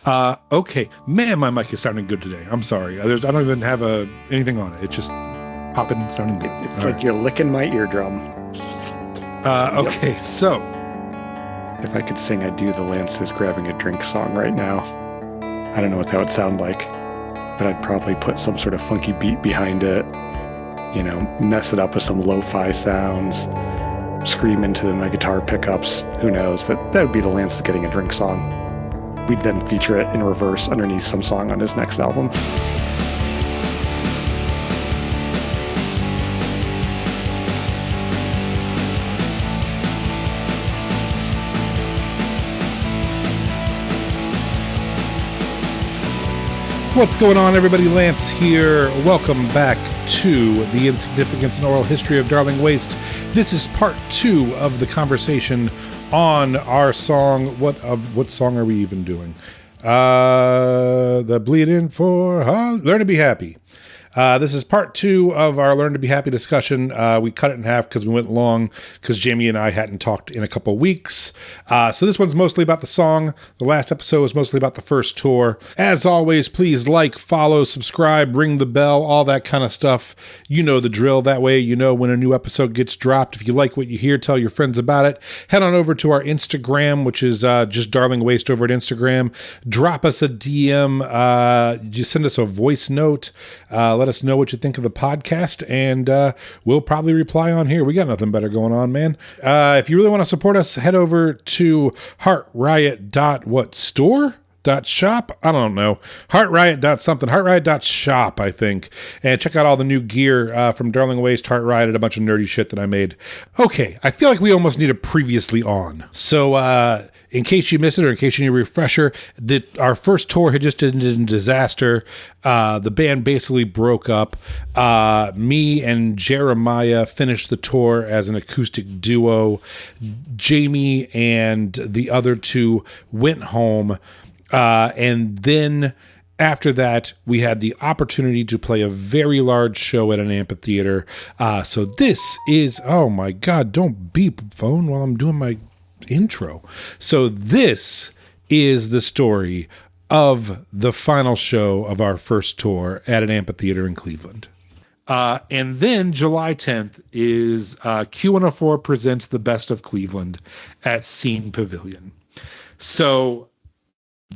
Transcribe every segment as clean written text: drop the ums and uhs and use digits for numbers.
Okay. Man, my mic is sounding good today. I'm sorry. I don't even have anything on it. It's just popping and sounding good. It's like you're licking my eardrum. Okay, so. If I could sing, I'd do the Lance is grabbing a drink song right now. I don't know what that would sound like, but I'd probably put some sort of funky beat behind it, mess it up with some lo-fi sounds, scream into my guitar pickups, who knows, but that would be the Lance is getting a drink song. We'd then feature it in reverse underneath some song on his next album. What's going on, everybody? Lance here. Welcome back to the Insignificants and Oral History of Darling Waste. This is part 2 of the conversation on our song. What song are we even doing? The Bleeding for Learn to Be Happy. This is part 2 of our Learn to Be Happy discussion. We cut it in half because we went long because Jamie and I hadn't talked in a couple weeks. So this one's mostly about the song. The last episode was mostly about the first tour. As always, please like, follow, subscribe, ring the bell, all that kind of stuff. You know the drill. That way you know when a new episode gets dropped. If you like what you hear, tell your friends about it. Head on over to our Instagram, which is just Darling Waste over at Instagram. Drop us a DM. Just send us a voice note. Let us know what you think of the podcast, and we'll probably reply on here. We got nothing better going on, man. If you really want to support us, head over to heartriot.shop. I don't know. Heartriot.shop, I think. And check out all the new gear from Darling Waste, Heart Riot, and a bunch of nerdy shit that I made. Okay, I feel like we almost need a previously on. So, in case you missed it or in case you need a refresher, our first tour had just ended in disaster. The band basically broke up. Me and Jeremiah finished the tour as an acoustic duo. Jamie and the other two went home. And then after that, we had the opportunity to play a very large show at an amphitheater. So this is, oh my God, don't beep phone while I'm doing my intro. So this is the story of the final show of our first tour at an amphitheater in Cleveland. And then July 10th is Q104 presents the Best of Cleveland at Scene Pavilion. So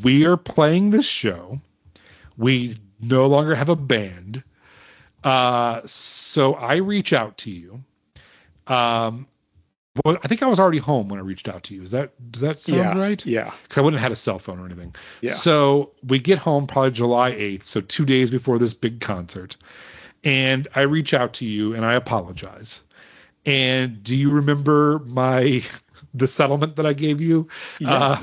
we are playing this show. We no longer have a band. So I reach out to you. Well, I think I was already home when I reached out to you. Does that sound right? Yeah. Because I wouldn't have had a cell phone or anything. Yeah. So we get home probably July 8th, so 2 days before this big concert. And I reach out to you and I apologize. And do you remember the settlement that I gave you? Yes.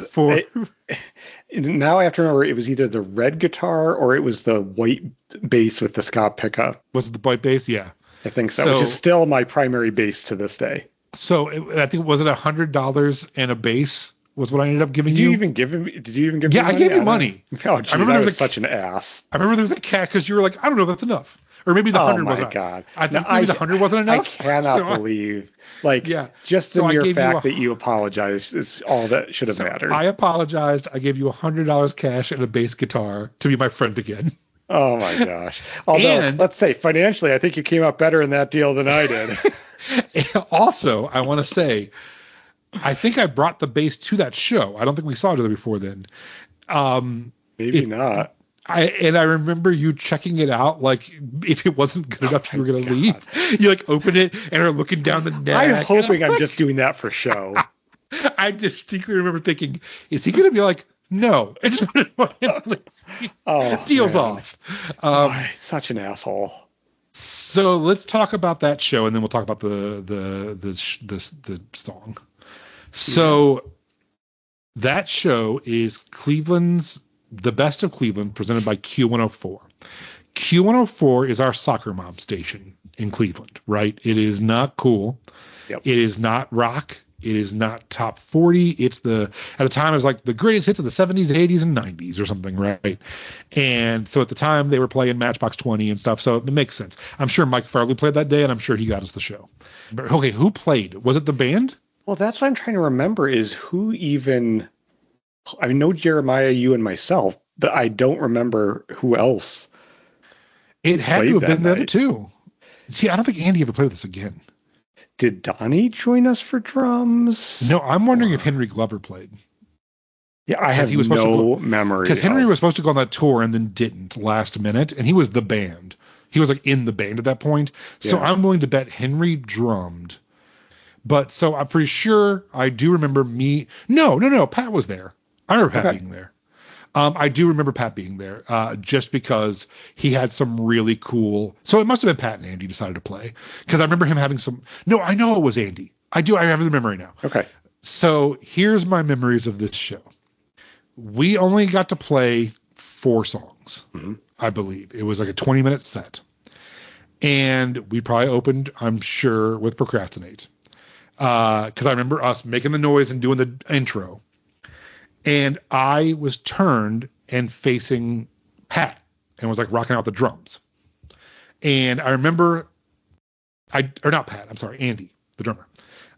Now I have to remember, it was either the red guitar or it was the white bass with the ska pickup. Was it the white bass? Yeah. I think so, which is still my primary bass to this day. So I think, was it $100 and a bass was what I ended up giving you? Did you even give me money? Yeah, I gave you money. Oh, geez, I remember I was such an ass. I remember there was a cat because you were like, I don't know if that's enough. Or maybe the 100 wasn't. Oh, my God. I think maybe the 100 wasn't enough. I cannot believe. Just the mere fact that you apologized is all that should have mattered. I apologized. I gave you $100 cash and a bass guitar to be my friend again. Oh, my gosh. Although, let's say, financially, I think you came out better in that deal than I did. Also, I want to say, I think I brought the bass to that show. I don't think we saw each other before then. Maybe not. I remember you checking it out, like if it wasn't good enough, you were going to leave. You open it and are looking down the neck. I'm hoping I'm just doing that for show. I distinctly remember thinking, is he going to be like, no? And just deals off. Such an asshole. So let's talk about that show, and then we'll talk about the song. So that show is Cleveland's The Best of Cleveland, presented by Q104. Q104 is our soccer mom station in Cleveland, right? It is not cool. Yep. It is not rock. It is not top 40. It's at the time, it was like the greatest hits of the 70s, 80s, and 90s or something, right? And so at the time, they were playing Matchbox 20 and stuff, so it makes sense. I'm sure Mike Farley played that day, and I'm sure he got us the show. But, okay, who played? Was it the band? Well, that's what I'm trying to remember is who even I know Jeremiah, you, and myself, but I don't remember who else. It had to have been the other two. See, I don't think Andy ever played with us again. Did Donnie join us for drums? No, I'm wondering if Henry Glover played. Yeah, I have no memory. Because Henry was supposed to go on that tour and then didn't last minute, and he was the band. He was like in the band at that point. So I'm willing to bet Henry drummed. But so I'm pretty sure I do remember me. No, Pat was there. I remember Pat being there. I do remember Pat being there just because he had some really cool. So it must have been Pat and Andy decided to play because I remember him having some. No, I know it was Andy. I have the memory now. Okay. So here's my memories of this show. We only got to play 4 songs, I believe. It was like a 20-minute set. And we probably opened, I'm sure, with Procrastinate. Because I remember us making the noise and doing the intro. And I was turned and facing Pat and was like rocking out the drums. And I remember, Andy, the drummer.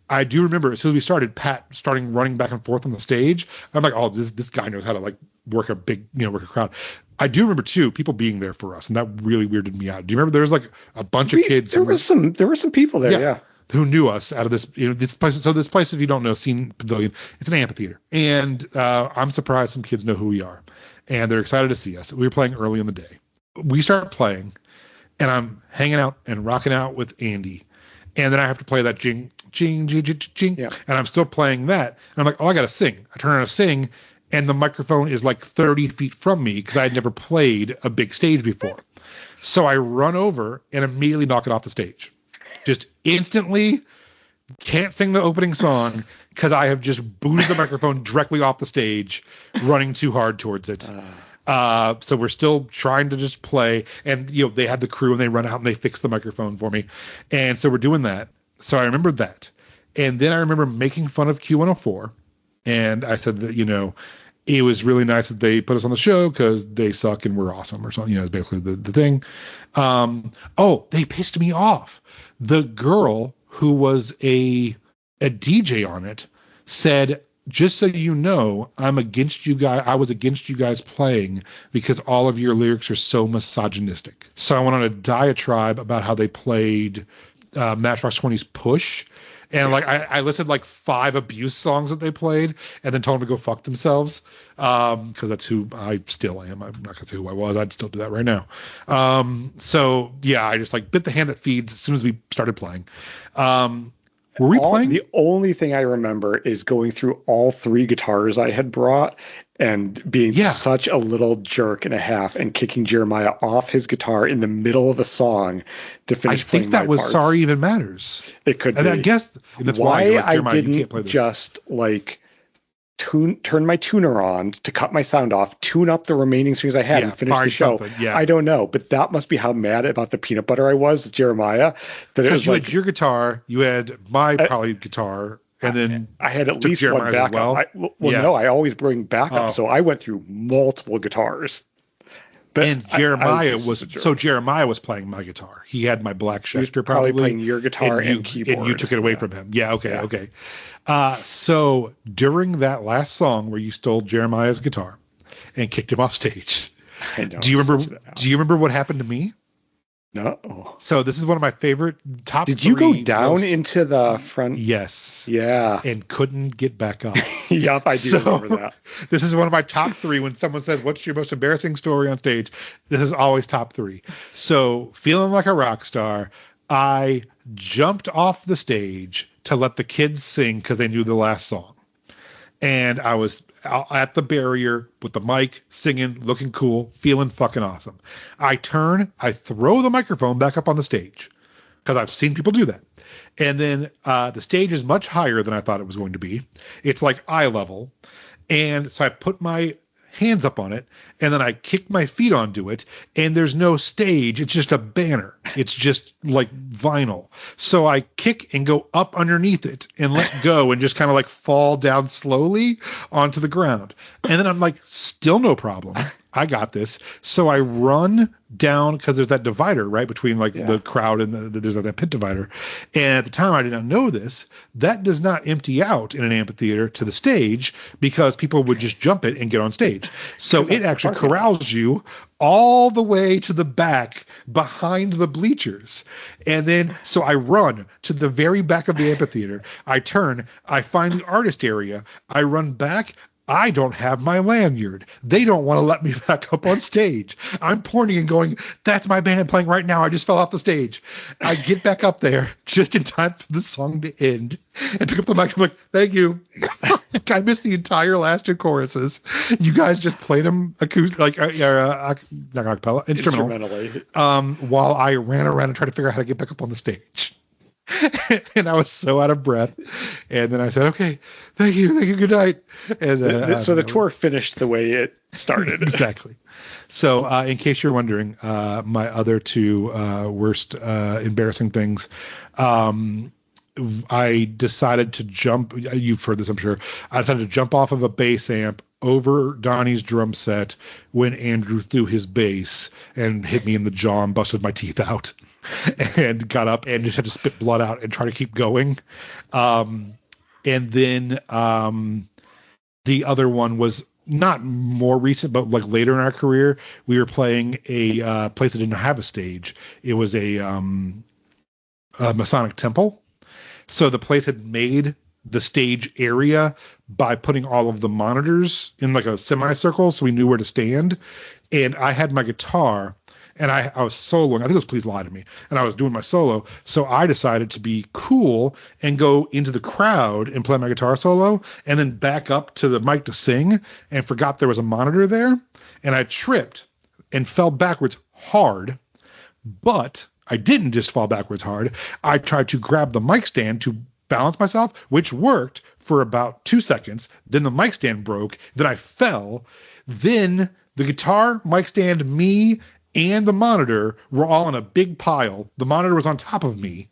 I do remember as soon as we started, Pat starting running back and forth on the stage. I'm like, oh, this guy knows how to like work a crowd. I do remember too people being there for us, and that really weirded me out. Do you remember there was like a bunch of kids? There were some people there, yeah, who knew us out of this this place. So this place, if you don't know, Scene Pavilion, it's an amphitheater, and I'm surprised some kids know who we are, and they're excited to see us. We were playing early in the day. We start playing, and I'm hanging out and rocking out with Andy, and then I have to play that jing, jing, jing, jing, jing, and I'm still playing that, and I'm like, oh, I gotta sing. I turn around to sing, and the microphone is like 30 feet from me because I had never played a big stage before. So I run over and immediately knock it off the stage. Just instantly can't sing the opening song because I have just booted the microphone directly off the stage, running too hard towards it. So we're still trying to just play. And, they had the crew and they run out and they fix the microphone for me. And so we're doing that. So I remember that. And then I remember making fun of Q104. And I said that, it was really nice that they put us on the show because they suck and we're awesome or something. It's basically the thing. They pissed me off. The girl who was a DJ on it said, just so you know, I'm against you guys. I was against you guys playing because all of your lyrics are so misogynistic. So I went on a diatribe about how they played Matchbox 20's Push. And I listed like 5 abuse songs that they played and then told them to go fuck themselves. Because that's who I still am. I'm not going to say who I was. I'd still do that right now. So yeah, I just like bit the hand that feeds as soon as we started playing. Were we playing? The only thing I remember is going through all 3 guitars I had brought and being such a little jerk and a half and kicking Jeremiah off his guitar in the middle of a song to finish playing my parts. I think that was Sorry Even Matters. It could be. And I guess that's why I didn't just like turn my tuner on to cut my sound off, tune up the remaining strings I had and finish the show. I don't know, but that must be how mad about the peanut butter I was, Jeremiah. That it was you had your guitar, you had my probably guitar, and then I had at least one backup. No, I always bring backup, so I went through multiple guitars. And Jeremiah was playing my guitar. He had my black Schecter probably playing your guitar and keyboard. And you took it away from him. Yeah, okay. So during that last song where you stole Jeremiah's guitar and kicked him off stage, do you remember what happened to me? No. So this is one of my favorite top. Did you go down into the front? Yes. Yeah. And couldn't get back up. Yep, I do remember that. This is one of my top 3. When someone says, "What's your most embarrassing story on stage?" This is always top 3. So feeling like a rock star, I jumped off the stage to let the kids sing because they knew the last song, and I was at the barrier with the mic, singing, looking cool, feeling fucking awesome. I turn, I throw the microphone back up on the stage because I've seen people do that. And then the stage is much higher than I thought it was going to be. It's like eye level. And so I put my hands up on it, and then I kick my feet onto it, and there's no stage. It's just a banner. It's just like vinyl. So I kick and go up underneath it and let go and just kind of like fall down slowly onto the ground. And then I'm like, still no problem. I got this. So I run down because there's that divider, right, between the crowd and there's that pit divider. And at the time I did not know this. That does not empty out in an amphitheater to the stage because people would just jump it and get on stage. So it actually corrals you all the way to the back behind the bleachers. And then, so I run to the very back of the amphitheater. I turn, I find the artist area. I run back. I don't have my lanyard. They don't want to let me back up on stage. I'm pointing and going, that's my band playing right now. I just fell off the stage. I get back up there just in time for the song to end and pick up the mic. I'm like, thank you. I missed the entire last two choruses. You guys just played them acoustic, not acapella, instrumentally. While I ran around and tried to figure out how to get back up on the stage. And I was so out of breath. And then I said, okay, thank you, good night. And so the tour finished the way it started. Exactly. So in case you're wondering, my other two worst embarrassing things, I decided to jump. You've heard this, I'm sure. I decided to jump off of a bass amp over Donnie's drum set when Andrew threw his bass and hit me in the jaw and busted my teeth out. And got up and just had to spit blood out and try to keep going. And then the other one was not more recent, but later in our career, we were playing a place that didn't have a stage. It was a Masonic temple. So the place had made the stage area by putting all of the monitors in a semicircle so we knew where to stand. And I had my guitar. And I was soloing. I think it was Please Lie to Me. And I was doing my solo. So I decided to be cool and go into the crowd and play my guitar solo and then back up to the mic to sing and forgot there was a monitor there. And I tripped and fell backwards hard. But I didn't just fall backwards hard. I tried to grab the mic stand to balance myself, which worked for about 2 seconds. Then the mic stand broke. Then I fell. Then the guitar, mic stand, me, and the monitor were all in a big pile. The monitor was on top of me.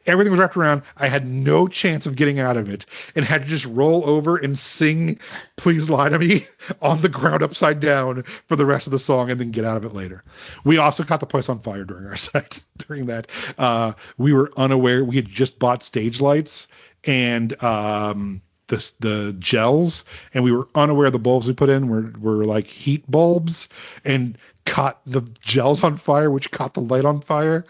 Everything was wrapped around. I had no chance of getting out of it and had to just roll over and sing Please Lie to Me on the ground upside down for the rest of the song and then get out of it later. We also caught the place on fire during our set. During that, we were unaware. We had just bought stage lights and the gels, and we were unaware the bulbs we put in were like heat bulbs and caught the gels on fire, which caught the light on fire.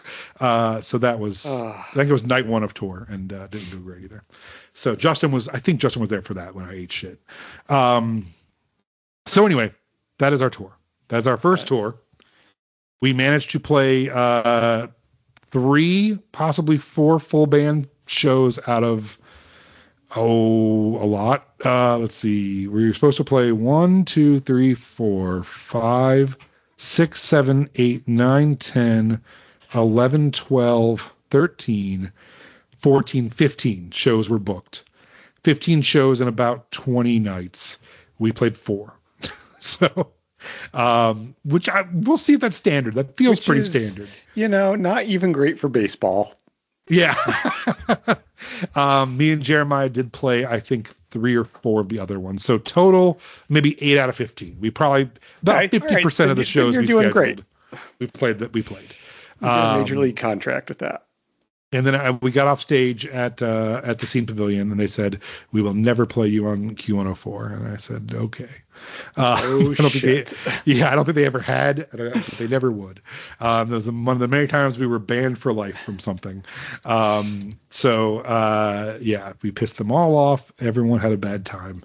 So that was, I think it was night one of tour and didn't do great either. So I think Justin was there for that when I ate shit. So anyway, that is our tour. That's our first tour. We managed to play 3, possibly 4 full band shows out of a lot. Let's see. We were supposed to play 1, 2, 3, 4, 5, 6, 7, 8, 9, 10, 11, 12, 13, 14, 15 shows were booked. 15 shows in about 20 nights. We played 4. So, we'll see if that's standard. That feels pretty standard. Not even great for baseball. Yeah. Me and Jeremiah did play, I think, 3 or 4 of the other ones. So total, maybe 8 out of 15. We probably about 50% of the shows we scheduled. Great. We played. Major league contract with that. And then we got off stage at the Scene Pavilion, and they said, "We will never play you on Q104." And I said, "Okay." I don't think they ever had. They never would. That was one of the many times we were banned for life from something. We pissed them all off. Everyone had a bad time.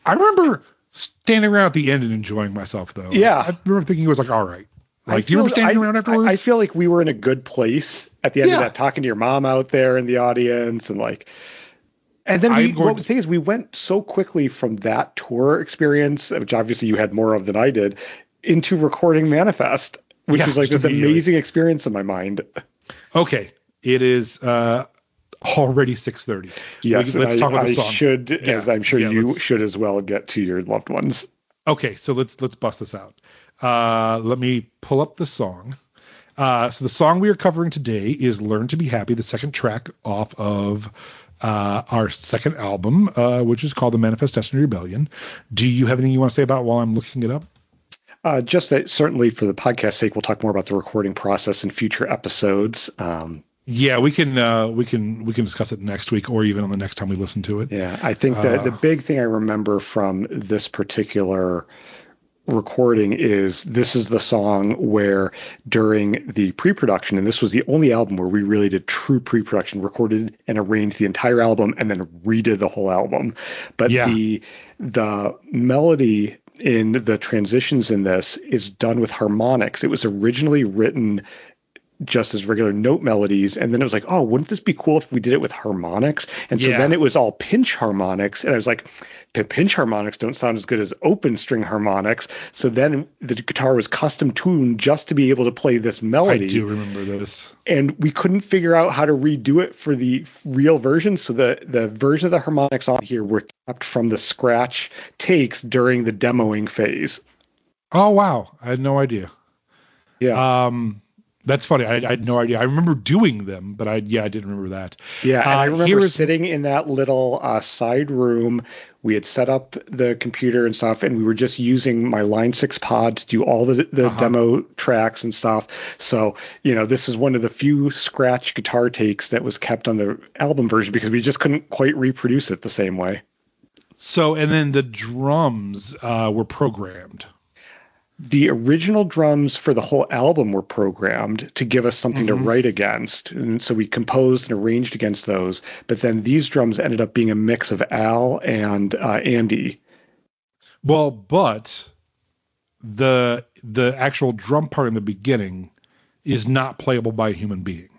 I remember standing around at the end and enjoying myself, though. Yeah, I remember thinking it was all right. Do you remember standing around afterwards? I feel like we were in a good place at the end of that, talking to your mom out there in the audience and and then the thing is, we went so quickly from that tour experience, which obviously you had more of than I did, into recording Manifest, which was this amazing experience in my mind. Okay. It is already 6:30. Yes. Let's talk about the song. As I'm sure you should as well, get to your loved ones. Okay. So let's bust this out. Let me pull up the song. So the song we are covering today is Learn to Be Happy, the second track off of our second album, which is called The Manifest Destiny Rebellion. Do you have anything you want to say about while I'm looking it up? Just that certainly for the podcast's sake, we'll talk more about the recording process in future episodes. Yeah, we can discuss it next week or even on the next time we listen to it. Yeah, I think that the big thing I remember from this particular recording is this is the song where during the pre-production, and this was the only album where we really did true pre-production, recorded and arranged the entire album and then redid the whole album. But the melody in the transitions in this is done with harmonics. It was originally written just as regular note melodies, and then it was like, oh, wouldn't this be cool if we did it with harmonics? And so then it was all pinch harmonics, and I was like, pinch harmonics don't sound as good as open string harmonics. So then the guitar was custom tuned just to be able to play this melody. I do remember this. And we couldn't figure out how to redo it for the real version, so the version of the harmonics on here were kept from the scratch takes during the demoing phase. Oh wow, I had no idea. Yeah. That's funny. I had no idea. I remember doing them, but I didn't remember that. Yeah, and I remember sitting in that little side room. We had set up the computer and stuff, and we were just using my Line 6 pod to do all the demo tracks and stuff. So, this is one of the few scratch guitar takes that was kept on the album version because we just couldn't quite reproduce it the same way. So, and then the drums were programmed. The original drums for the whole album were programmed to give us something to write against. And so we composed and arranged against those. But then these drums ended up being a mix of Al and Andy. Well, but the actual drum part in the beginning is not playable by a human being.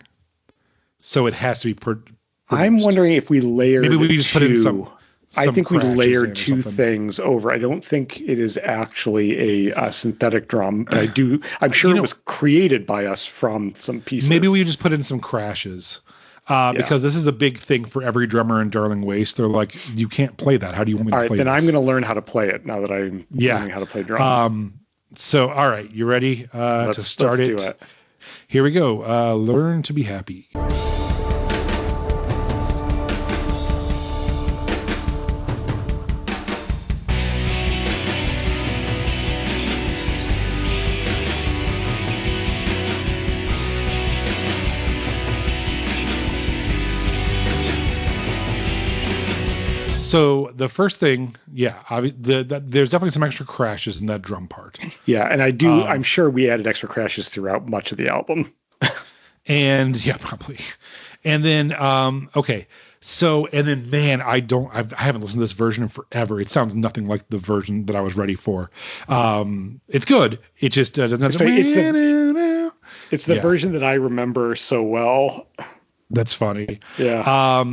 So it has to be produced. I'm wondering if we layered Maybe we just put in some I think we layered two something. things over. I don't think it is actually a synthetic drum, but I'm sure it was created by us from some pieces. Maybe we just put in some crashes. Because this is a big thing for every drummer in Darling Waste. They're like, you can't play that. How do you want me to play then this? I'm going to learn how to play it now that I'm learning how to play drums. So, all right, you ready to start it? Let's do it. Here we go. Learn to be happy. So the first thing, there's definitely some extra crashes in that drum part. Yeah, and I'm sure we added extra crashes throughout much of the album. And probably. And then, okay. So, and then, man, I haven't listened to this version in forever. It sounds nothing like the version that I was ready for. It's good. It just doesn't have It's the version that I remember so well. That's funny. Yeah.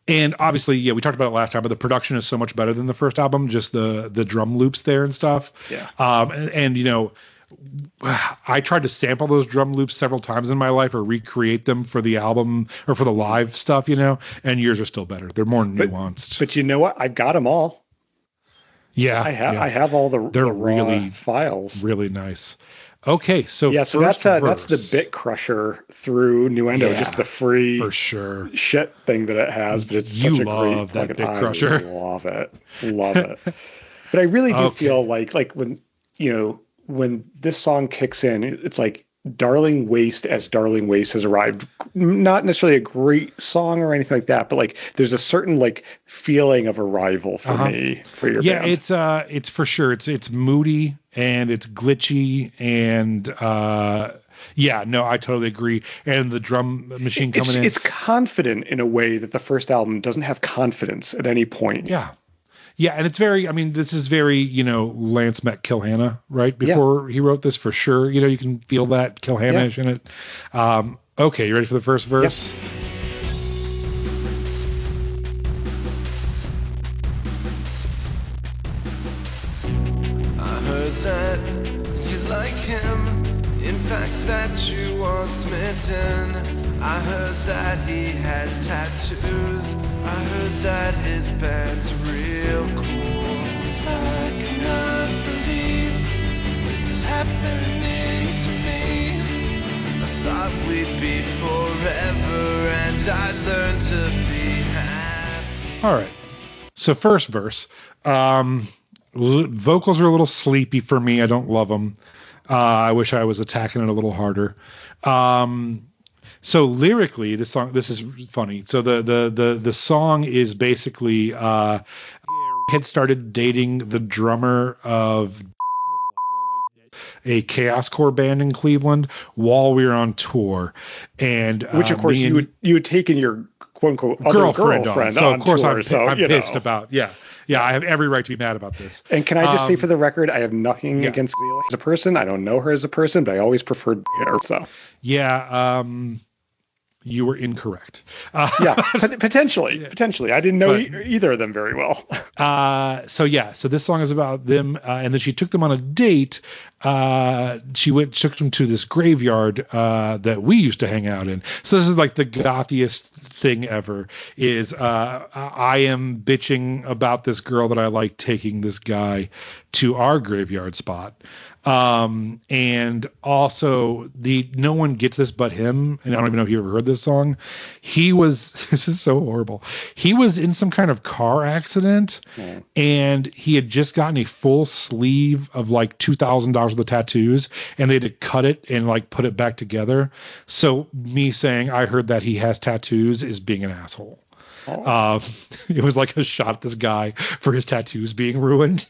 And obviously, we talked about it last time, but the production is so much better than the first album, just the drum loops there and stuff. Yeah. And I tried to sample those drum loops several times in my life or recreate them for the album or for the live stuff, and yours are still better. They're more nuanced. But you know what? I've got them all. Yeah. I have all the raw really files. Really nice. Okay, so that's the bit crusher through Nuendo, just the free for sure shit thing that it has. But it's you such a love great that bit crusher. I love it. But I really do feel like when when this song kicks in, it's like Darling Waste as Darling Waste has arrived. Not necessarily a great song or anything like that, but like there's a certain like feeling of arrival for me for your band. It's for sure. It's moody and it's glitchy and I totally agree. And the drum machine coming in. It's confident in a way that the first album doesn't have confidence at any point. Yeah. Yeah, and it's very, this is very, Lance met Kilhanna, right? Before he wrote this, for sure. You can feel that Kilhanna-ish in it. Okay, you ready for the first verse? Yep. I heard that you like him, in fact that you are smitten. I heard that he has tattoos. I heard that his band's real cool. I cannot believe this is happening to me. I thought we'd be forever and I'd learn to be happy. All right. So first verse. vocals are a little sleepy for me. I don't love them. I wish I was attacking it a little harder. So lyrically, this is funny. So the song is basically had started dating the drummer of a chaoscore band in Cleveland while we were on tour, and which of course you had taken your quote unquote girlfriend on. So of course tour, I'm pissed about I have every right to be mad about this. And can I just say for the record, I have nothing against Leela as a person. I don't know her as a person, but I always preferred her. So you were incorrect. Potentially. I didn't know either of them very well. So this song is about them, and then she took them on a date. She took them to this graveyard that we used to hang out in. So this is like the gothiest thing ever. Is I am bitching about this girl that I like taking this guy to our graveyard spot. And also no one gets this but him. And I don't even know if you ever heard this song. This is so horrible. He was in some kind of car accident and he had just gotten a full sleeve of like $2,000 of the tattoos, and they had to cut it and like put it back together. So me saying I heard that he has tattoos is being an asshole. It was like a shot at this guy for his tattoos being ruined.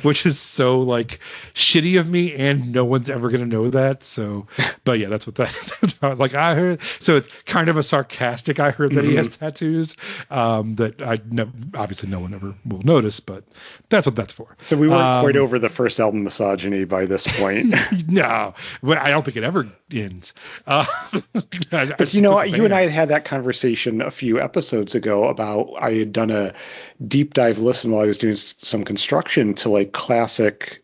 Which is so like shitty of me, and no one's ever going to know that. So, but yeah, that's what that is about. Like I heard, so it's kind of a sarcastic. I heard that he has tattoos that obviously no one ever will notice, but that's what that's for. So we weren't quite over the first album Misogyny by this point. No, I don't think it ever ends. But you and I had that conversation a few episodes ago about I had done a deep dive listen while I was doing some construction to like classic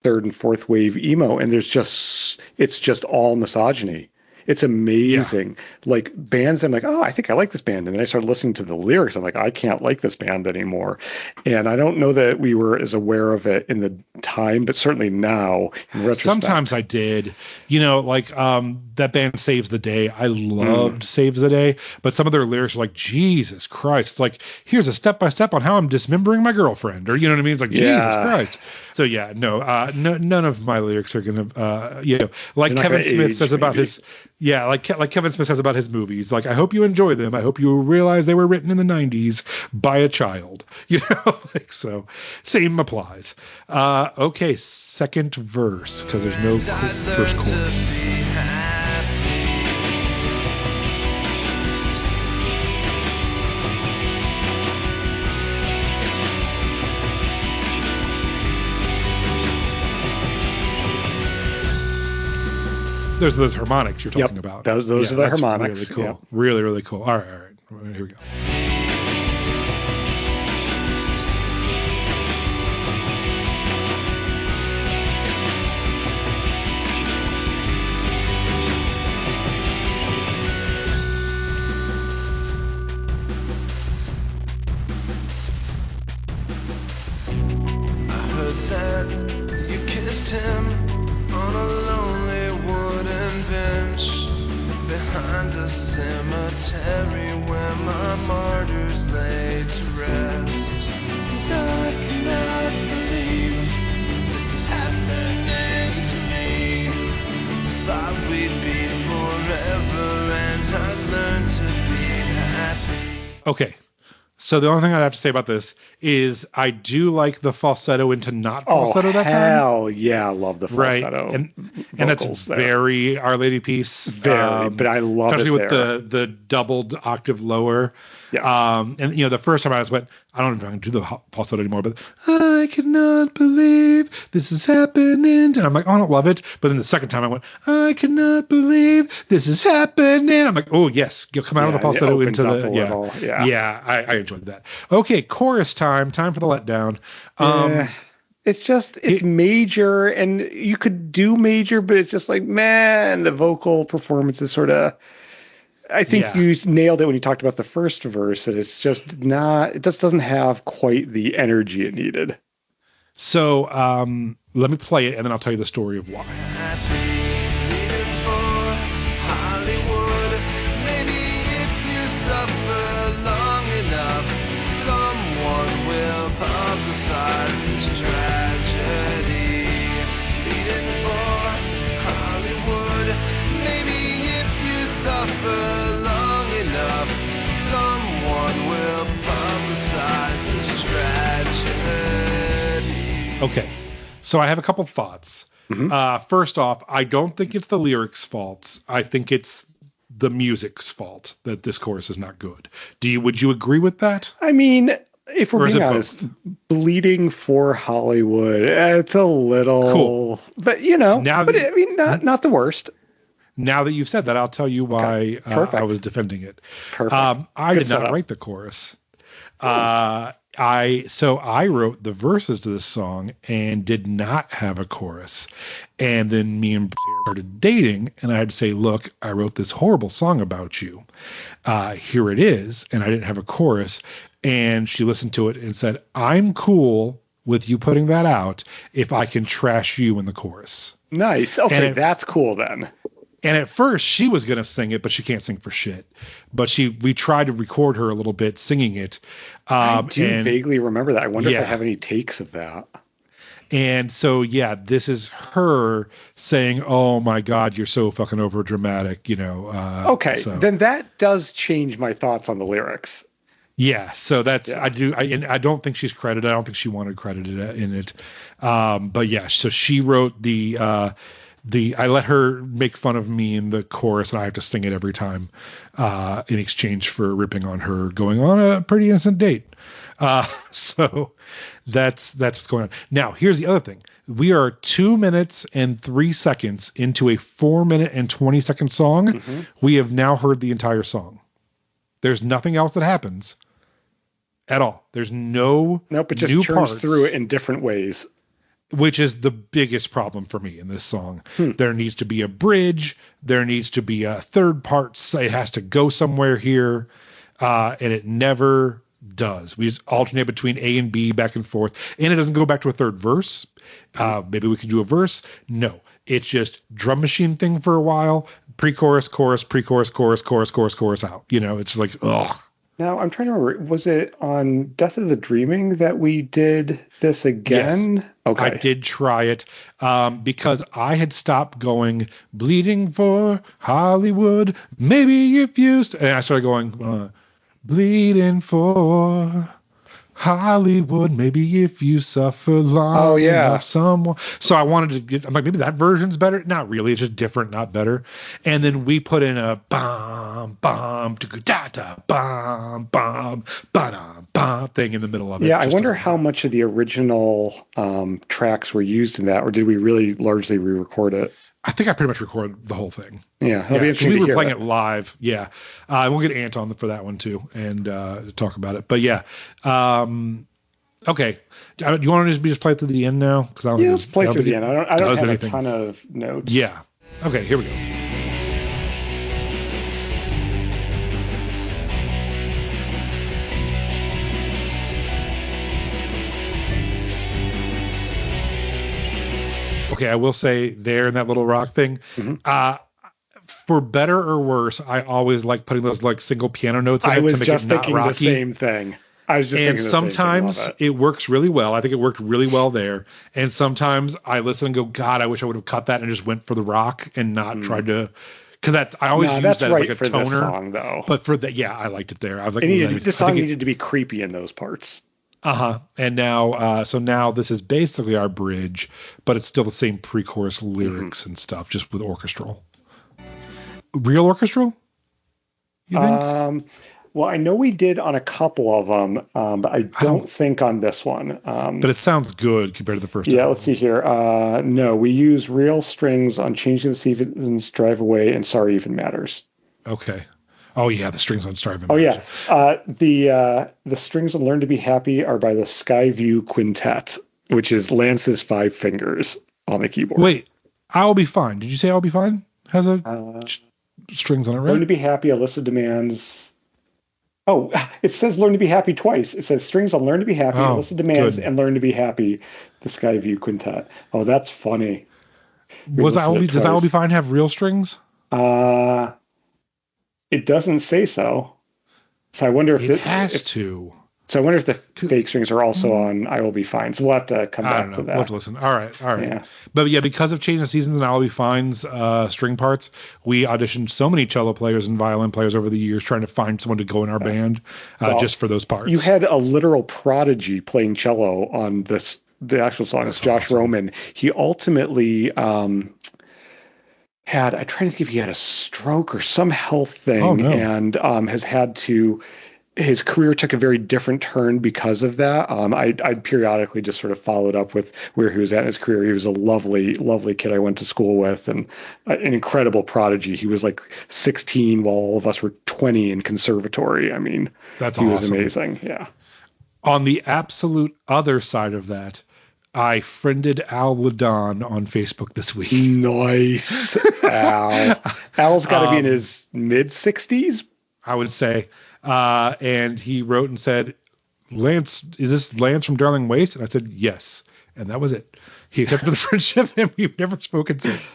third and fourth wave emo, and it's just all misogyny. It's amazing. Like bands, I'm like, oh, I think I like this band. And then I started listening to the lyrics. I'm like, I can't like this band anymore. And I don't know that we were as aware of it in the time, but certainly now in retrospect. Sometimes I did, that band Saves the Day. I loved Saves the Day, but some of their lyrics are like, Jesus Christ. It's like, here's a step-by-step on how I'm dismembering my girlfriend, or, you know what I mean? It's like, Jesus Christ. So yeah, none of my lyrics are going to, like Kevin Smith says about his, like Kevin Smith says about his movies. Like, I hope you enjoy them. I hope you realize they were written in the 90s by a child, so same applies. Okay. Second verse, because there's no first chorus. There's those harmonics you're talking about. Those are the harmonics. Really cool. Really, really cool. All right. Here we go. I heard that you kissed him on a lonely wooden bench behind a cemetery where my martyrs lay to rest. And I cannot believe this is happening to me. I thought we'd be forever and I'd learn to be happy. Okay. So the only thing I'd have to say about this is I do like the falsetto into not falsetto that time. Hell yeah, I love the falsetto. Right. And that's very Our Lady Peace. Very, but I love especially it with the doubled octave lower. Yes. And the first time I just went, I don't know if I can do the falsetto anymore, but I cannot believe this is happening. And I'm like, oh, I don't love it. But then the second time I went, I cannot believe this is happening. I'm like, oh yes, you'll come out of the falsetto into the I enjoyed that. Okay, chorus time for the letdown. It's major, and you could do major, but it's just like, man, the vocal performance is sort of. I think you nailed it when you talked about the first verse, that it's just not, it just doesn't have quite the energy it needed. So let me play it and then I'll tell you the story of why. Someone will publicize this track. suffer long enough, someone will publicize this tragedy. Okay, so I have a couple thoughts. First off, I don't think it's the lyrics' fault. I think it's the music's fault that this chorus is not good. Would you agree with that? I mean, if we're being honest, both? Bleeding for Hollywood, it's a little Cool. But not the worst. Now that you've said that, I'll tell you why I was defending it. Perfect. I Good did not setup. write the chorus. I wrote the verses to this song and did not have a chorus. And then me and started dating, and I had to say, look, I wrote this horrible song about you. Here it is. And I didn't have a chorus. And she listened to it and said, I'm cool with you putting that out if I can trash you in the chorus. Nice. Okay, that's cool then. And at first she was going to sing it, but she can't sing for shit. But we tried to record her a little bit singing it. I do vaguely remember that. I wonder if I Yeah. have any takes of that. And so, yeah, this is her saying, oh my God, you're so fucking over dramatic, Okay, then that does change my thoughts on the lyrics. Yeah, so that's, Yeah. I don't think she's credited. I don't think she wanted credited in it. But yeah, so she wrote I let her make fun of me in the chorus, and I have to sing it every time in exchange for ripping on her going on a pretty innocent date. So that's what's going on. Now, here's the other thing. We are 2 minutes and 3 seconds into a 4 minute and 20-second song. Mm-hmm. We have now heard the entire song. There's nothing else that happens at all. There's Nope, it just new churns parts, through it in different ways. which is the biggest problem for me in this song. There needs to be a bridge. There needs to be a third part. It has to go somewhere here. And it never does. We just alternate between A and B back and forth. And it doesn't go back to a third verse. Maybe we can do a verse. No, it's just drum machine thing for a while. Pre-chorus, chorus, pre-chorus, chorus, chorus, chorus, chorus out. It's just like, ugh. Now, I'm trying to remember, was it on Death of the Dreaming that we did this again? Yes, okay. I did try it because I had stopped going, bleeding for Hollywood, maybe if you... And I started going, bleeding for Hollywood, maybe if you suffer long enough, someone. So I wanted to get, I'm like, maybe that version's better. Not really. It's just different, not better. And then we put in a bam, bam, da da, bam, bam, ba bam thing in the middle of it. Yeah, I wonder how much of the original tracks were used in that, or did we really largely re-record it? I think I pretty much recorded the whole thing. Yeah, it'll be interesting we to were hear playing that. it live. Yeah, we'll get Ant on for that one too and talk about it. But yeah, okay. Do you want to just play it to the end now? Because let's play through the end. I don't have anything. a ton of notes. Yeah. Okay, here we go. Okay, I will say there in that little rock thing, for better or worse, I always like putting those like single piano notes in it to make it not rocky. The same thing. I was just and thinking the sometimes same thing. it works really well. I think it worked really well there. And sometimes I listen and go, God, I wish I would have cut that and just went for the rock and not tried to. Because I always use that right as like a toner. This song, though. But for that, yeah, I liked it there. I was like, this song needed to be creepy in those parts. And now, so now this is basically our bridge, but it's still the same pre-chorus lyrics and stuff, just with orchestral. Real orchestral? You think? Well, I know we did on a couple of them, but I don't think on this one. But it sounds good compared to the first. Yeah, let's see here. No, we use real strings on Changing the Seasons, Drive Away, and Sorry Even Matters. Okay. Oh yeah, the strings on Starving. Oh yeah, the strings on Learn to Be Happy are by the Skyview Quintet, which is Lance's 5 fingers on the keyboard. Wait, I'll Be Fine. Did you say I'll Be Fine? Has a strings on it, right? Learn to Be Happy, Alyssa Demands. Oh, it says Learn to Be Happy twice. It says strings on Learn to Be Happy, Alyssa Demands, and Learn to Be Happy, the Skyview Quintet. Oh, that's funny. Does I'll Be Fine have real strings? It doesn't say so. So I wonder if it has to. So I wonder if the fake strings are also on I Will Be Fine. So we'll have to come back to that. We'll have to listen. All right. Yeah. But yeah, because of Change the Seasons and I Will Be Fine's string parts, we auditioned so many cello players and violin players over the years trying to find someone to go in our band just for those parts. You had a literal prodigy playing cello on the actual song. It's Josh Roman. He ultimately I'm trying to think if he had a stroke or some health thing and has had to. His career took a very different turn because of that. I'd periodically just sort of followed up with where he was at in his career. He was a lovely, lovely kid I went to school with and an incredible prodigy. He was like 16 while all of us were 20 in conservatory. I mean, he was amazing. Yeah. On the absolute other side of that, I friended Al Ladon on Facebook this week. Nice. Al. Al's got to be in his mid-60s. I would say. And he wrote and said, Lance, is this Lance from Darling Waste? And I said, yes. And that was it. He accepted the friendship and we've never spoken since.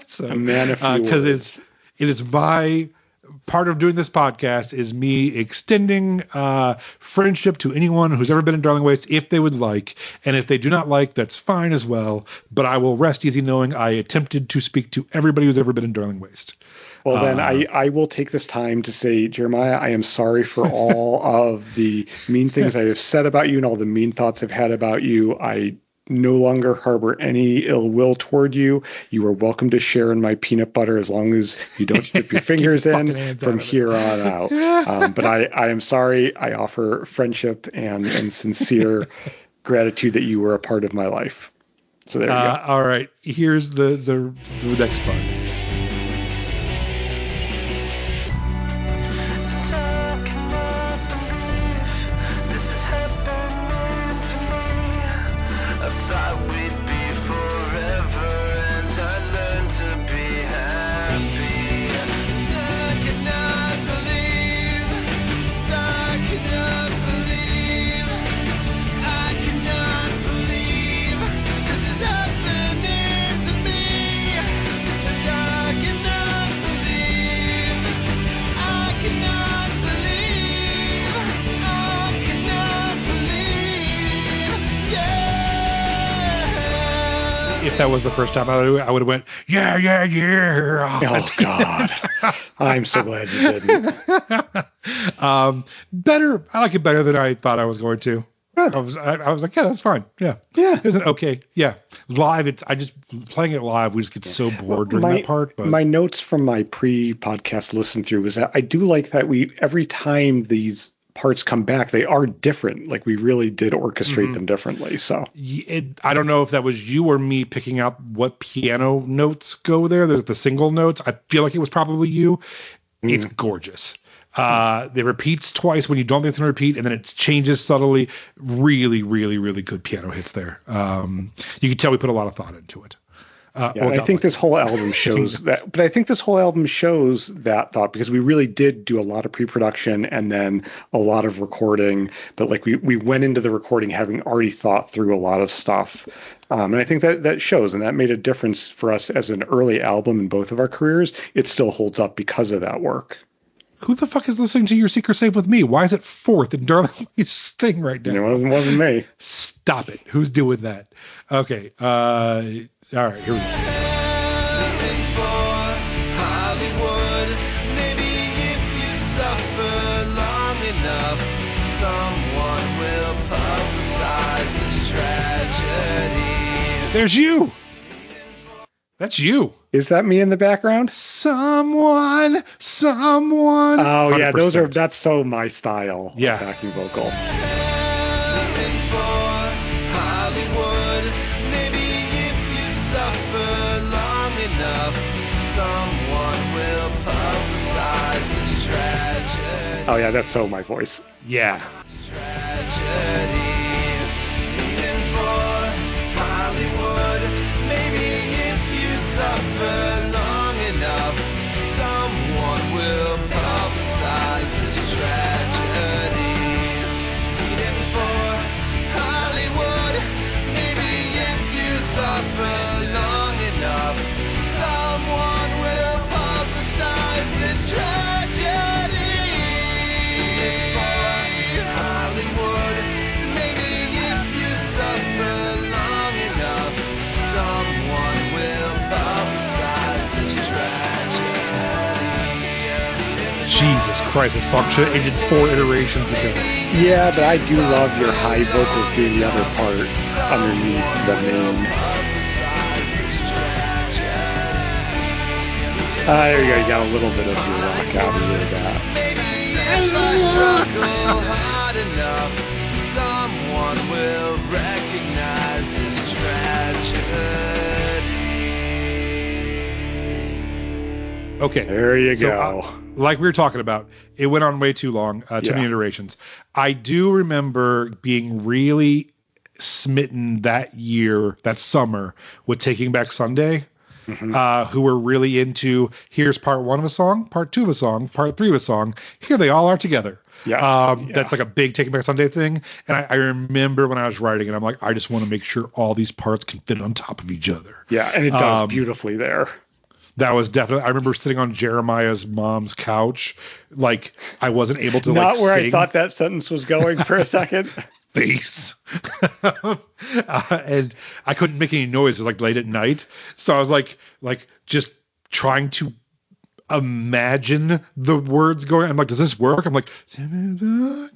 So, a man of few words. It is my part of doing this podcast is me extending friendship to anyone who's ever been in Darling Waste if they would like. And if they do not like, that's fine as well. But I will rest easy knowing I attempted to speak to everybody who's ever been in Darling Waste. Well, then I will take this time to say, Jeremiah, I am sorry for all of the mean things I have said about you and all the mean thoughts I've had about you. I no longer harbor any ill will toward you. You are welcome to share in my peanut butter as long as you don't dip your fingers in from here on out. But I am sorry. I offer friendship and sincere gratitude that you were a part of my life. So there you go. All right. Here's the next part. If that was the first time I would have went, yeah. Oh, God. I'm so glad you didn't. Better. I like it better than I thought I was going to. I was like, yeah, that's fine. Yeah. It was okay. Yeah. Live, playing it live, we just get so bored during that part. But my notes from my pre-podcast listen through was that I do like that every time these parts come back, they are different. Like we really did orchestrate them differently. So I don't know if that was you or me picking out what piano notes go there. There's the single notes. I feel like it was probably you. It's gorgeous. It repeats twice when you don't think it's going to repeat, and then it changes subtly. Really, really, really good piano hits there. You can tell we put a lot of thought into it. I think this whole album shows that. But I think this whole album shows that thought because we really did do a lot of pre-production and then a lot of recording. But like we went into the recording having already thought through a lot of stuff. And I think that shows, and that made a difference for us as an early album in both of our careers. It still holds up because of that work. Who the fuck is listening to Your Secret Save with me? Why is it fourth in Darling Waste Sting right now? It wasn't me. Stop it. Who's doing that? Okay. All right, here we go. There's you. That's you. Is that me in the background? Someone. Oh 100%. Yeah, that's so my style. Yeah. Backing vocal. Oh yeah, that's so my voice. Yeah. Suffer long enough, someone will publicize this tragedy. Pleading for Hollywood, maybe if you suffer long enough, someone will publicize this tragedy. Pleading for Jesus Christ, this song should have ended 4 iterations ago. Yeah, but I do love your high vocals doing the other part underneath the main. There you go. You got a little bit of your rock out of that. Hard enough, someone will recognize this tragedy. Okay. There you go. Like we were talking about, it went on way too long, too many iterations. I do remember being really smitten that year, that summer, with Taking Back Sunday. Who were really into, here's part 1 of a song, part 2 of a song, part 3 of a song. Here they all are together. Yes. That's like a big Taking Back Sunday thing. And I remember when I was writing it, I'm like, I just want to make sure all these parts can fit on top of each other. Yeah, and it does beautifully there. That was definitely, I remember sitting on Jeremiah's mom's couch. Like, I wasn't able to Not like where sing. I thought that sentence was going for a second. Face. And I couldn't make any noise. It was like late at night. So I was like just trying to imagine the words going. I'm like, does this work? I'm like, and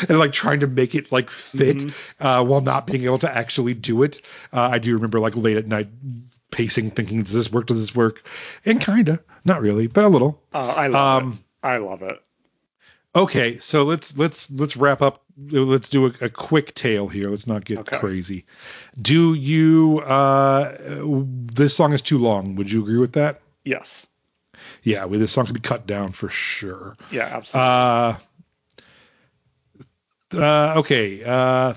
like trying to make it like fit while not being able to actually do it. I do remember like late at night pacing, thinking, does this work? Does this work? And kind of, not really, but a little. I love it. I love it. Okay, so let's wrap up. Let's do a quick tale here. Let's not get crazy. Do you? This song is too long. Would you agree with that? Yes. Yeah, this song could be cut down for sure. Yeah, absolutely. Okay.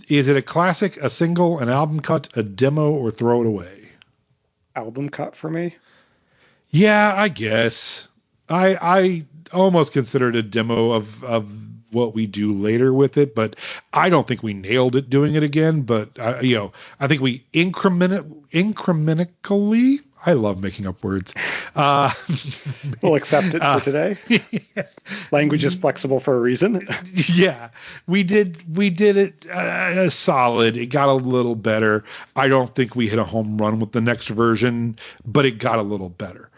Is it a classic, a single, an album cut, a demo, or throw it away? Album cut for me. Yeah, I guess. I almost considered a demo of what we do later with it, but I don't think we nailed it doing it again. But I think we incrementally. I love making up words. We'll accept it for today. Yeah. Language is flexible for a reason. Yeah, we did it solid. It got a little better. I don't think we hit a home run with the next version, but it got a little better.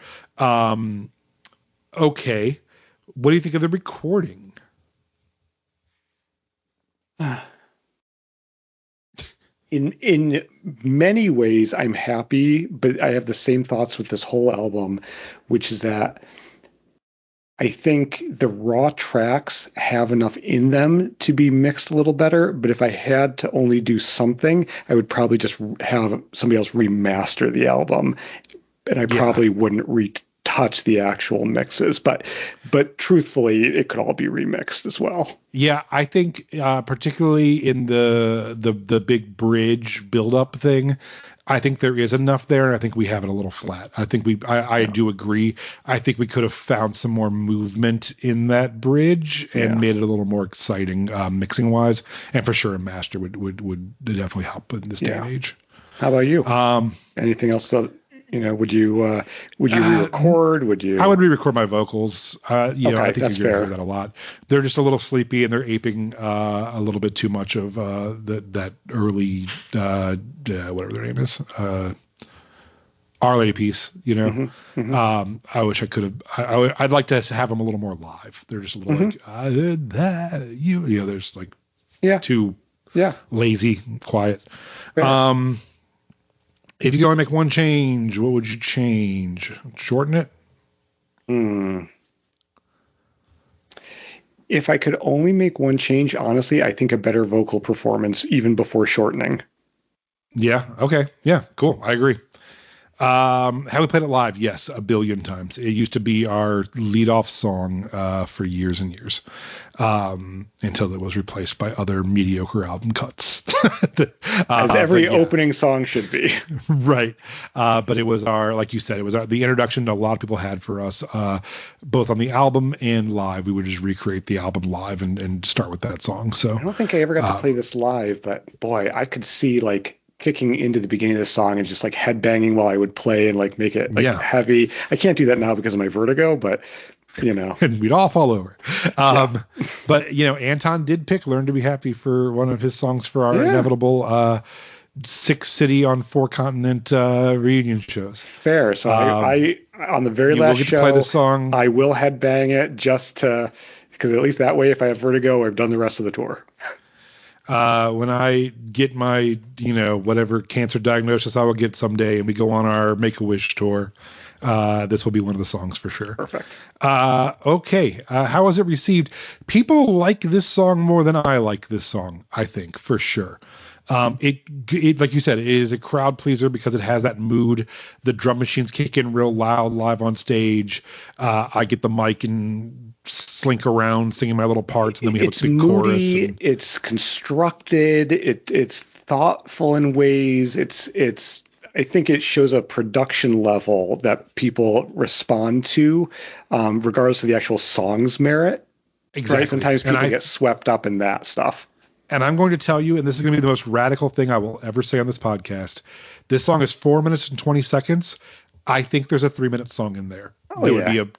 Okay. What do you think of the recording? In many ways, I'm happy, but I have the same thoughts with this whole album, which is that I think the raw tracks have enough in them to be mixed a little better. But if I had to only do something, I would probably just have somebody else remaster the album, and I probably wouldn't retouch the actual mixes. But truthfully, it could all be remixed as well. Yeah, I think particularly in the big bridge build-up thing, I think there is enough there, and I think we have it a little flat. I think I do agree. I think we could have found some more movement in that bridge and made it a little more exciting mixing-wise, and for sure a master would definitely help in this day and age. How about you? Anything else that would you re-record? Would you? I would re-record my vocals. I think you're going to hear that a lot. They're just a little sleepy, and they're aping a little bit too much of that early whatever their name is, Our Lady Peace. I wish I could have. I'd like to have them a little more live. They're just a little like that. There's like too lazy, and quiet. Right. If you go and make one change, what would you change? Shorten it? If I could only make one change, honestly, I think a better vocal performance even before shortening. Yeah. Okay. Yeah. Cool. I agree. Have we played it live? Yes, a billion times. It used to be our lead-off song for years and years, until it was replaced by other mediocre album cuts. As every opening song should be. Right. But it was like you said, it was the introduction that a lot of people had for us, both on the album and live. We would just recreate the album live and start with that song. So I don't think I ever got to play this live, but boy, I could see like kicking into the beginning of the song and just like headbanging while I would play and like make it heavy. I can't do that now because of my vertigo, but and we'd all fall over. But Anton did pick "Learn to Be Happy" for one of his songs for our inevitable 6-city on 4-continent reunion shows. Fair. So I on the very last show, play the song. I will headbang it because at least that way, if I have vertigo, I've done the rest of the tour. When I get my, whatever cancer diagnosis I will get someday, and we go on our Make-A-Wish tour, this will be one of the songs for sure. Perfect. Okay. How was it received? People like this song more than I like this song, I think, for sure. It like you said, it is a crowd pleaser because it has that mood. The drum machines kick in real loud live on stage. I get the mic and slink around singing my little parts, and then we have a big chorus. It's constructed. It's thoughtful in ways. I think it shows a production level that people respond to, regardless of the actual song's merit. Exactly. Right? Sometimes people get swept up in that stuff. And I'm going to tell you, and this is going to be the most radical thing I will ever say on this podcast. This song is 4 minutes and 20 seconds. I think there's a 3-minute song in there. Would be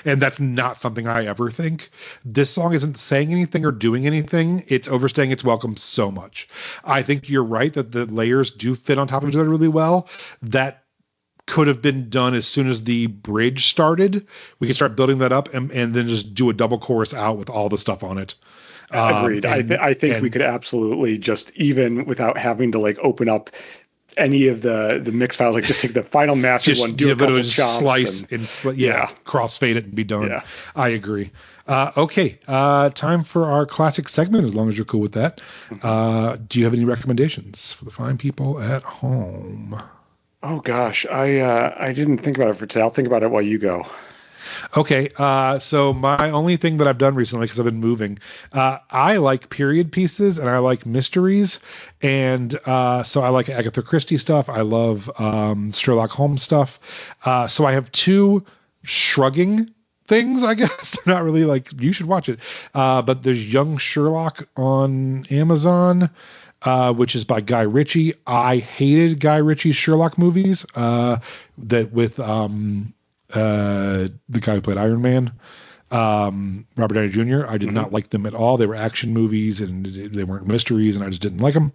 and that's not something I ever think. This song isn't saying anything or doing anything. It's overstaying its welcome so much. I think you're right that the layers do fit on top of each other really well. That could have been done as soon as the bridge started. We can start building that up and then just do a double chorus out with all the stuff on it. Agreed. I think we could absolutely just, even without having to open up any of the mix files, just take the final master one, do a couple chops, slice and crossfade it and be done. Yeah. I agree. Okay. Time for our classic segment, as long as you're cool with that. Do you have any recommendations for the fine people at home? Oh gosh, I didn't think about it for today. I'll think about it while you go. Okay, so my only thing that I've done recently, because I've been moving, I like period pieces and I like mysteries, and so I like Agatha Christie stuff. I love Sherlock Holmes stuff. So I have 2 shrugging things, I guess. They're not really you should watch it. But there's Young Sherlock on Amazon, which is by Guy Ritchie. I hated Guy Ritchie's Sherlock movies, that with the guy who played Iron Man, Robert Downey Jr. I did not like them at all. They were action movies and they weren't mysteries, and I just didn't like them.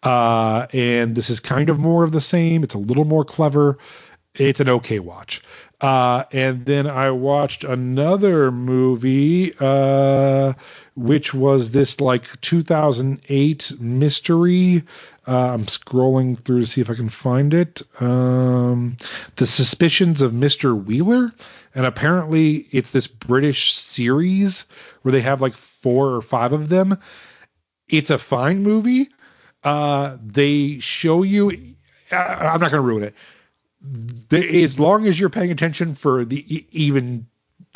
And this is kind of more of the same. It's a little more clever. It's an okay watch. And then I watched another movie, which was this 2008 mystery. I'm scrolling through to see if I can find it. The Suspicions of Mr. Wheeler. And apparently it's this British series where they have 4 or 5 of them. It's a fine movie. They show you, I'm not going to ruin it. As long as you're paying attention for even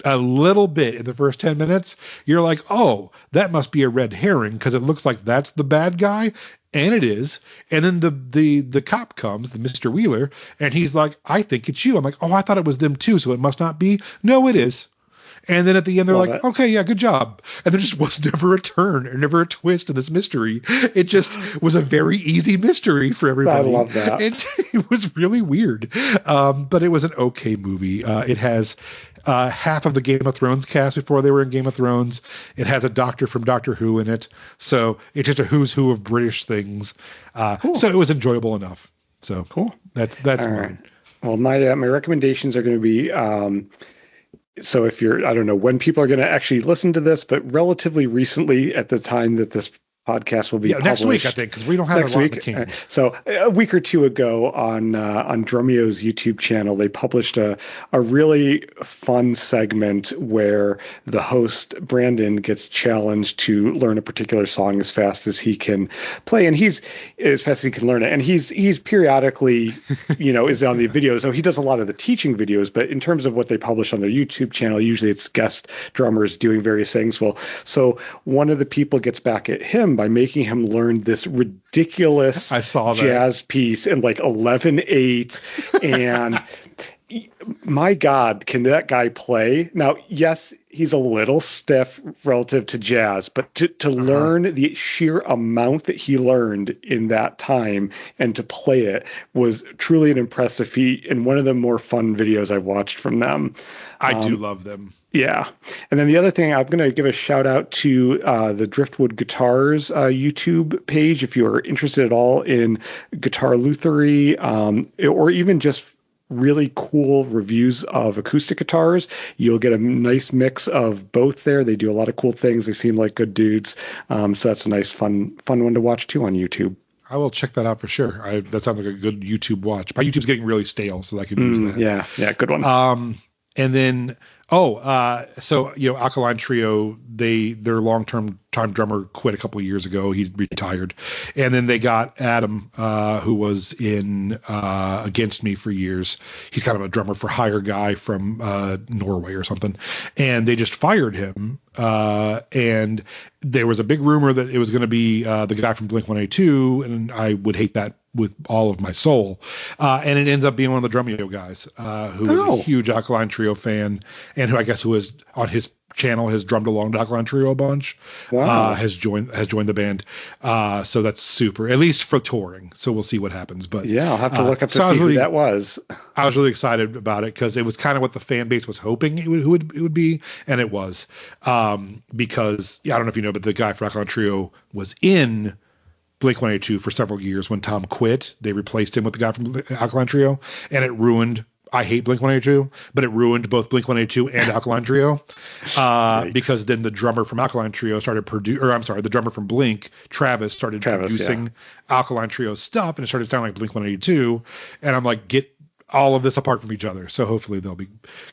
a little bit in the first 10 minutes, you're like, oh, that must be a red herring because it looks like that's the bad guy. And it is. And then the cop comes, the Mr. Wheeler, and he's like, I think it's you. I'm like, oh, I thought it was them too, so it must not be. No, it is. And then at the end, they're like, okay, yeah, good job. And there just was never a turn or never a twist in this mystery. It just was a very easy mystery for everybody. I love that. It was really weird. But it was an okay movie. It has half of the Game of Thrones cast before they were in Game of Thrones. It has a doctor from Doctor Who in it. So it's just a who's who of British things. Cool. So it was enjoyable enough. So cool. That's mine. Right. Well, my recommendations are going to be, so if you're, I don't know when people are going to actually listen to this, but relatively recently at the time that this podcast will be published. Next week, I think, because we don't have next a lot week. So a week or two ago on Drumio's YouTube channel, they published a really fun segment where the host, Brandon, gets challenged to learn a particular song as fast as he can play. And he's as fast as he can learn it. And he's periodically, is on the videos. So he does a lot of the teaching videos, but in terms of what they publish on their YouTube channel, usually it's guest drummers doing various things. Well, so one of the people gets back at him by making him learn this ridiculous jazz piece in 11/8, and my God, can that guy play? Now, yes, he's a little stiff relative to jazz, but to learn the sheer amount that he learned in that time and to play it was truly an impressive feat, and one of the more fun videos I've watched from them. I do love them. Yeah. And then the other thing, I'm going to give a shout out to the Driftwood Guitars YouTube page if you're interested at all in guitar lutherie, or even just really cool reviews of acoustic guitars. You'll get a nice mix of both there. They do a lot of cool things. They seem like good dudes. So that's a nice, fun one to watch too on YouTube. I will check that out for sure. That sounds like a good YouTube watch. My YouTube's getting really stale, so I can use that. Yeah, good one. And then, so, Alkaline Trio, their long-term drummer quit a couple of years ago. He retired. And then they got Adam, who was in Against Me for years. He's kind of a drummer for hire guy from Norway or something. And they just fired him. And there was a big rumor that it was going to be the guy from Blink-182, and I would hate that with all of my soul. And it ends up being one of the Drumeo guys, who is a huge Alkaline Trio fan, and who is on his channel has drummed along to Alkaline Trio a bunch. Wow. Has joined the band. So that's super, at least for touring. So we'll see what happens. But yeah, I'll have to look up to see who that was. I was really excited about it because it was kind of what the fan base was hoping it would be, and it was. Because I don't know if you know, but the guy from Alkaline Trio was in Blink-182 for several years. When Tom quit, they replaced him with the guy from Alkaline Trio, and it ruined. I hate Blink-182, but it ruined both Blink-182 and Alkaline Trio, because then the drummer from Alkaline Trio the drummer from Blink, Travis, started producing Alkaline Trio stuff, and it started sounding like Blink-182, and I'm like, get all of this apart from each other. So hopefully they'll be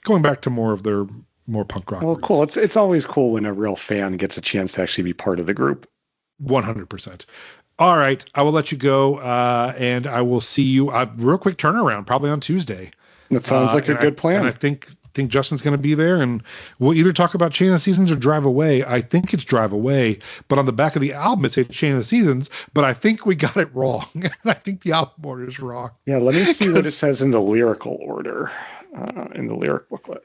going back to more of their more punk rock. Well, cool. It's always cool when a real fan gets a chance to actually be part of the group. 100%. All right, I will let you go, and I will see you. Real quick turnaround, probably on Tuesday. That sounds like a good plan. And I think Justin's going to be there, and we'll either talk about Chain of the Seasons or Drive Away. I think it's Drive Away, but on the back of the album it says Chain of the Seasons, but I think we got it wrong. I think the album order is wrong. Yeah, let me see what it says in the lyrical order, in the lyric booklet.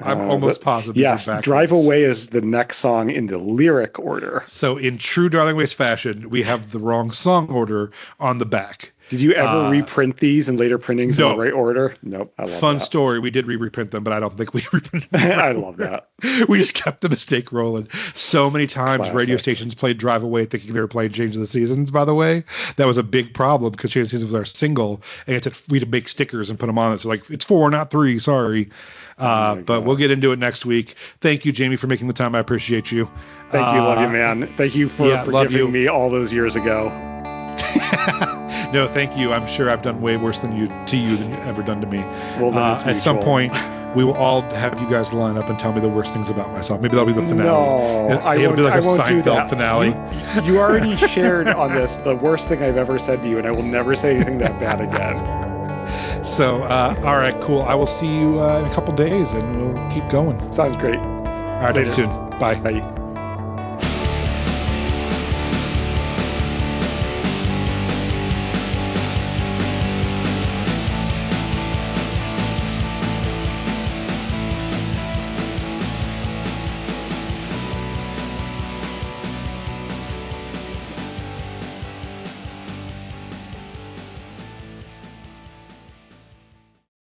I'm almost positive. Yes, Drive Away is the next song in the lyric order. So in true Darling Ways fashion, we have the wrong song order on the back. Did you ever reprint these in later printings in the right order? Nope. I love Fun that. story. We did reprint them, but I don't think we reprinted them. I love that. We just kept the mistake rolling. So many times Classic. Radio stations played Drive Away thinking they were playing Change of the Seasons, by the way. That was a big problem because Change of the Seasons was our single, and we had to make stickers and put them on it. So it's 4, not 3. Sorry. But we'll get into it next week. Thank you, Jamie, for making the time. I appreciate you. Thank you. Love you, man. Thank you for forgiving me all those years ago. No, thank you. I'm sure I've done way worse to you than you've ever done to me. Well, then it's at some point, we will all have you guys line up and tell me the worst things about myself. Maybe that'll be the finale. It'll be like a Seinfeld finale. You already shared on this the worst thing I've ever said to you, and I will never say anything that bad again. So, all right, cool. I will see you in a couple days, and we'll keep going. Sounds great. All right, talk to you soon. Bye. Bye.